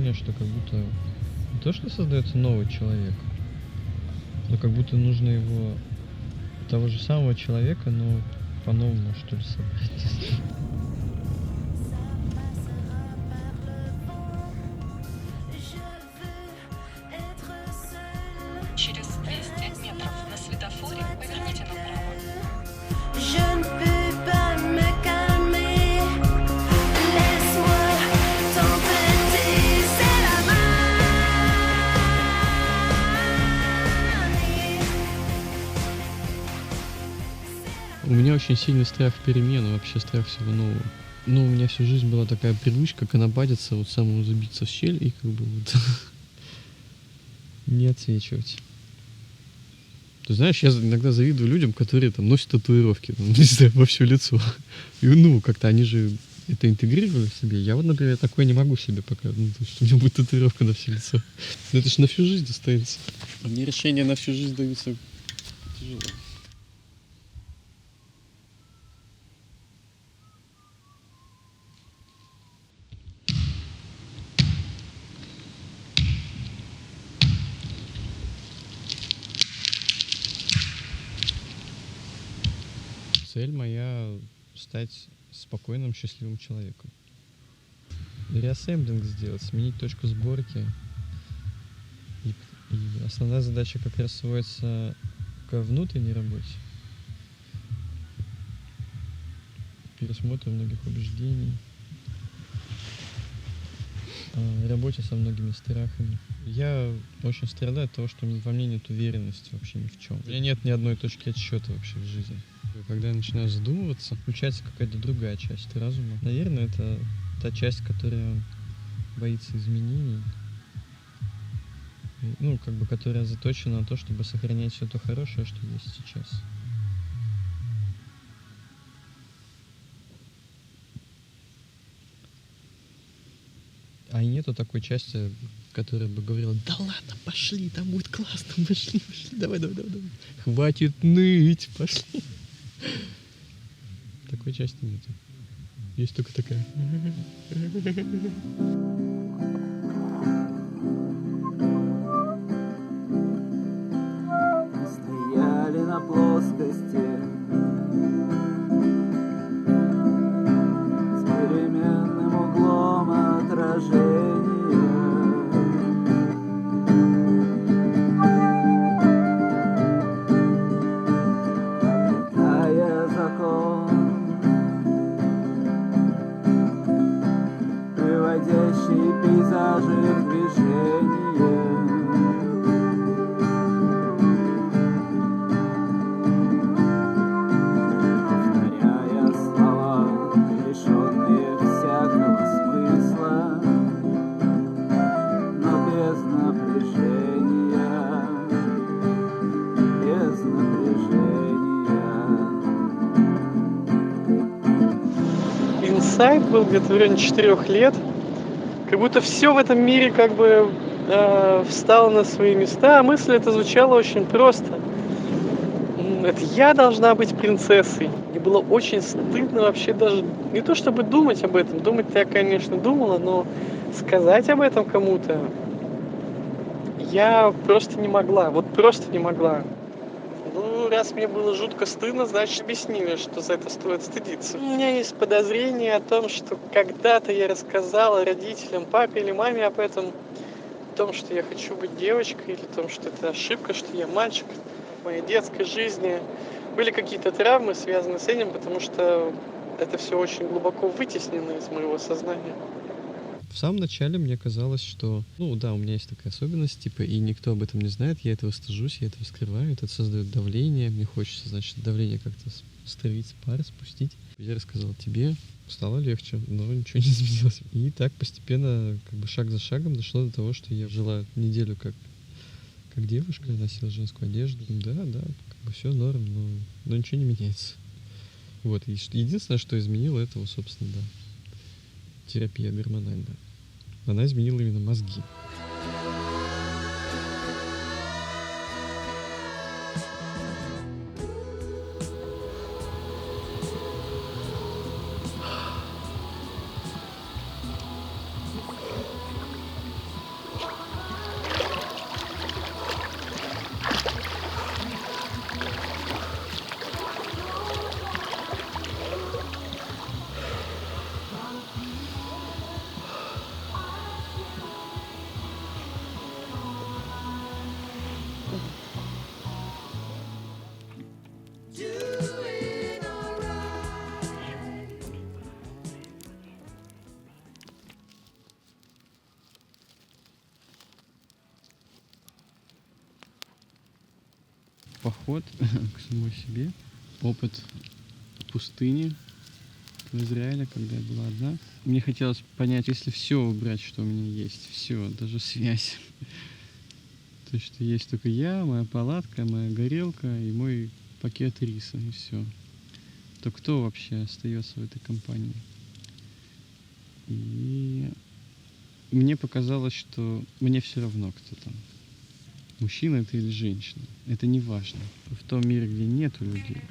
ощущение, что как будто не то, что создается новый человек, но как будто нужно его, того же самого человека, но по-новому, что ли, собрать. Через 200 метров на светофоре поверните направо. Je ne peux pas me calmer. Laisse-moi t'embêter, c'est la main. У меня очень сильный страх перемен, вообще страх всего нового. Ну, у меня всю жизнь была такая привычка конопатиться, вот самому забиться в щель и как бы вот не отсвечивать. Ты знаешь, я иногда завидую людям, которые там носят татуировки, ну, не знаю, во все лицо. И, ну, как-то они же это интегрировали в себе. Я вот, например, такое не могу себе пока. Ну, то есть у меня будет татуировка на все лицо. Но это же на всю жизнь останется. А мне решения на всю жизнь даются тяжело. Цель моя — стать спокойным, счастливым человеком. Реассемблинг сделать, сменить точку сборки. И основная задача как раз сводится к внутренней работе. Пересмотр многих убеждений. Работе со многими страхами. Я очень страдаю от того, что во мне нет уверенности вообще ни в чем. У меня нет ни одной точки отсчета вообще в жизни. Когда я начинаю задумываться, включается какая-то другая часть разума. Наверное, это та часть, которая боится изменений. Ну, как бы, которая заточена на то, чтобы сохранять все то хорошее, что есть сейчас. А нету такой части, которая бы говорила: да ладно, пошли, там будет классно, пошли, давай. Хватит ныть, пошли. Такой части нету. Есть только такая. Стояли на плоскости с переменным углом отражения. Обретая закон, приводящий пейзажи в движение. Повторяя слова, лишенные всякого смысла, но без напряжения, без напряжения. Инсайт был где-то в районе 4 лет. Как будто все в этом мире как бы встало на свои места. А мысль эта звучала очень просто. Это я должна быть принцессой. Мне было очень стыдно вообще даже не то чтобы думать об этом. Думать-то я, конечно, думала, но сказать об этом кому-то я просто не могла. Вот просто не могла. Ну, раз мне было жутко стыдно, значит, объяснили, что за это стоит стыдиться. У меня есть подозрение о том, что когда-то я рассказала родителям, папе или маме об этом, о том, что я хочу быть девочкой, или о том, что это ошибка, что я мальчик. В моей детской жизни были какие-то травмы, связанные с этим, потому что это все очень глубоко вытеснено из моего сознания. В самом начале мне казалось, что, ну да, у меня есть такая особенность, типа, и никто об этом не знает, я этого стыжусь, я этого скрываю, это создает давление, мне хочется, значит, давление как-то стравить, пар спустить. Я рассказал тебе, стало легче, но ничего не изменилось. И так постепенно, как бы шаг за шагом дошло до того, что я жила неделю как девушка, носила женскую одежду. Да, как бы все норм, но ничего не меняется. Вот, и единственное, что изменило этого, собственно, да, терапия гормональная. Она изменила именно мозги. поход к самой себе, опыт пустыни в Израиле, когда я была одна. Мне хотелось понять, если все убрать, что у меня есть, все, даже связь. То, что есть только я, моя палатка, моя горелка и мой пакет риса, и все. То кто вообще остается в этой компании? И мне показалось, что мне все равно, кто там. Мужчина это или женщина. Это не важно. В том мире, где нету людей.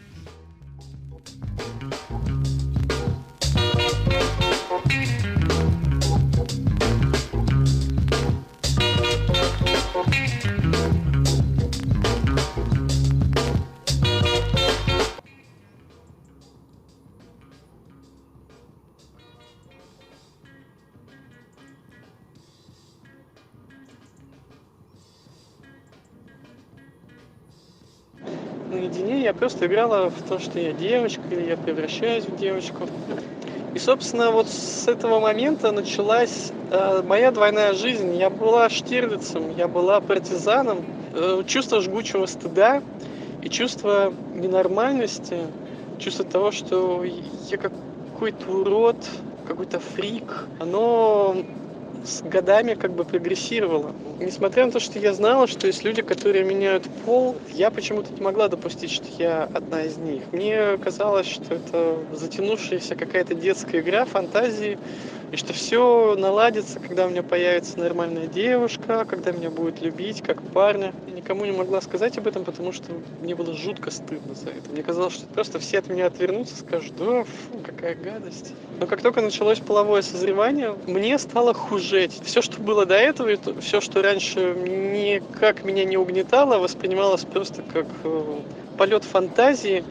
Наедине я просто играла в то, что я девочка, или я превращаюсь в девочку. И, собственно, вот с этого момента началась моя двойная жизнь. Я была Штирлицем, я была партизаном. Чувство жгучего стыда и чувство ненормальности, чувство того, что я какой-то урод, какой-то фрик, оно с годами как бы прогрессировало. Несмотря на то, что я знала, что есть люди, которые меняют пол, я почему-то не могла допустить, что я одна из них. Мне казалось, что это затянувшаяся какая-то детская игра, фантазии, и что все наладится, когда у меня появится нормальная девушка, когда меня будут любить как парня. Я никому не могла сказать об этом, потому что мне было жутко стыдно за это. Мне казалось, что просто все от меня отвернутся, скажут: да, фу, какая гадость. Но как только началось половое созревание, мне стало хужеть. Все, что было до этого, все, что раньше никак меня не угнетало, воспринималось просто как полет фантазии,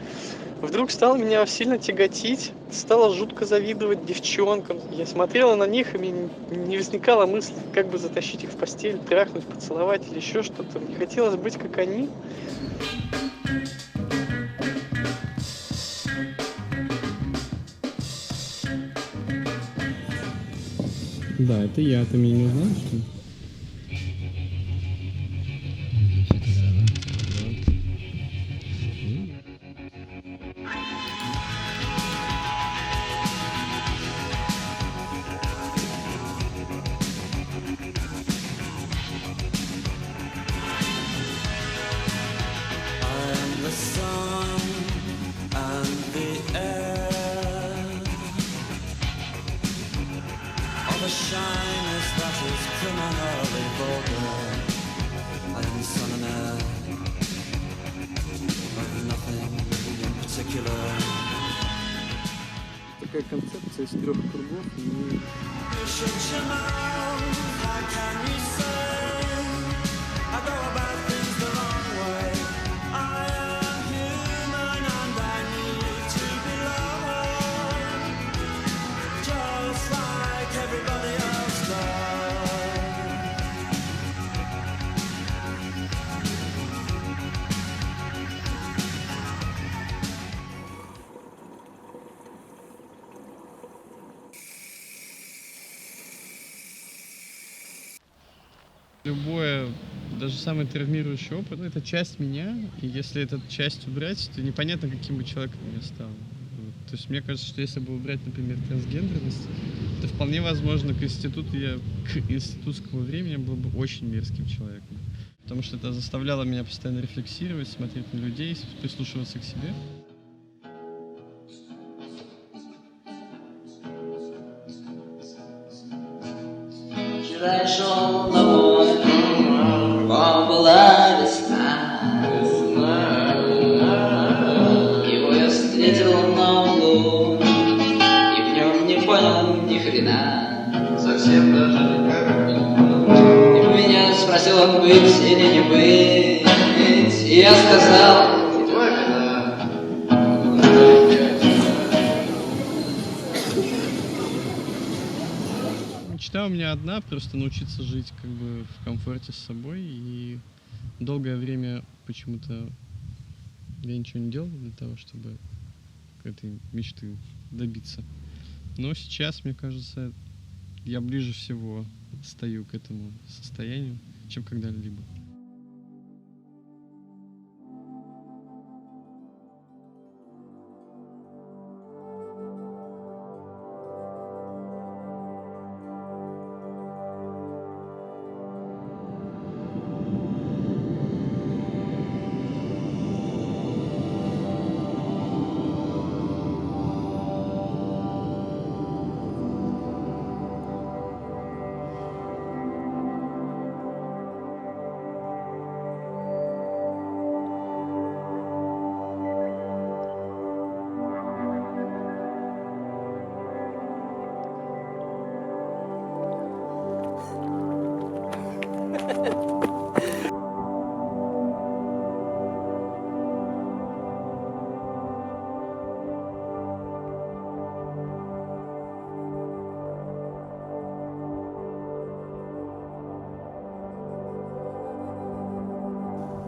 вдруг стало меня сильно тяготить, стало жутко завидовать девчонкам. Я смотрела на них, и мне не возникала мысли, как бы затащить их в постель, трахнуть, поцеловать или еще что-то. Мне хотелось быть как они. Да, это я. Ты меня не узнал, что ли? I'm the sun and the air. All the shyness that is criminally vulgar. I'm sun and air of nothing in particular. Такая концепция из 3 кругов. Should you know, how can you say I go about things the wrong way? I am human and I need to be loved, just like everybody else does. Любое, даже самый травмирующий опыт, это часть меня, и если эту часть убрать, то непонятно, каким бы человеком я стал. Вот. То есть мне кажется, что если бы убрать, например, трансгендерность, то вполне возможно к институтскому времени я был бы очень мерзким человеком. Потому что это заставляло меня постоянно рефлексировать, смотреть на людей, прислушиваться к себе. Вчера я шел домой, кругом была весна. Его я встретил на углу, и в нем не понял ни хрена. Совсем даже никак. И меня спросил он, быть или не быть, и я сказал: Мечта у меня одна, просто научиться жить как бы в комфорте с собой, и долгое время почему-то я ничего не делал для того, чтобы этой мечты добиться. Но сейчас, мне кажется, я ближе всего стою к этому состоянию, чем когда-либо.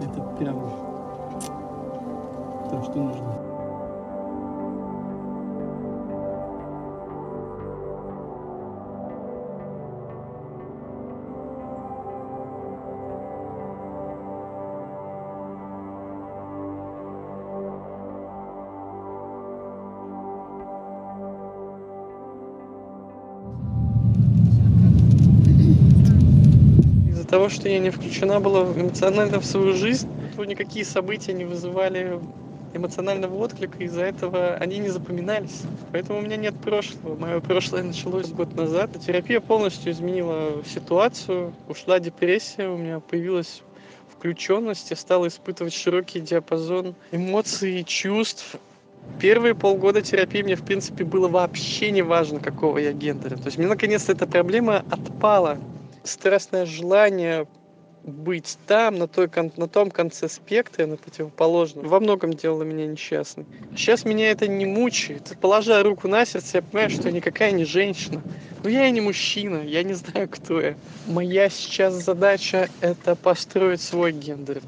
Это прям то, что нужно. Из-за того, что я не включена была эмоционально в свою жизнь, то никакие события не вызывали эмоционального отклика, из-за этого они не запоминались. Поэтому у меня нет прошлого. Мое прошлое началось год назад. Терапия полностью изменила ситуацию. Ушла депрессия, у меня появилась включенность, я стал испытывать широкий диапазон эмоций и чувств. Первые полгода терапии мне, в принципе, было вообще не важно, какого я гендера. То есть мне наконец-то эта проблема отпала. Страстное желание быть там, на том конце спектра, на противоположном, во многом делало меня несчастным. Сейчас меня это не мучает. Положа руку на сердце, я понимаю, что я никакая не женщина. Но я и не мужчина, я не знаю, кто я. Моя сейчас задача — это построить свой гендер.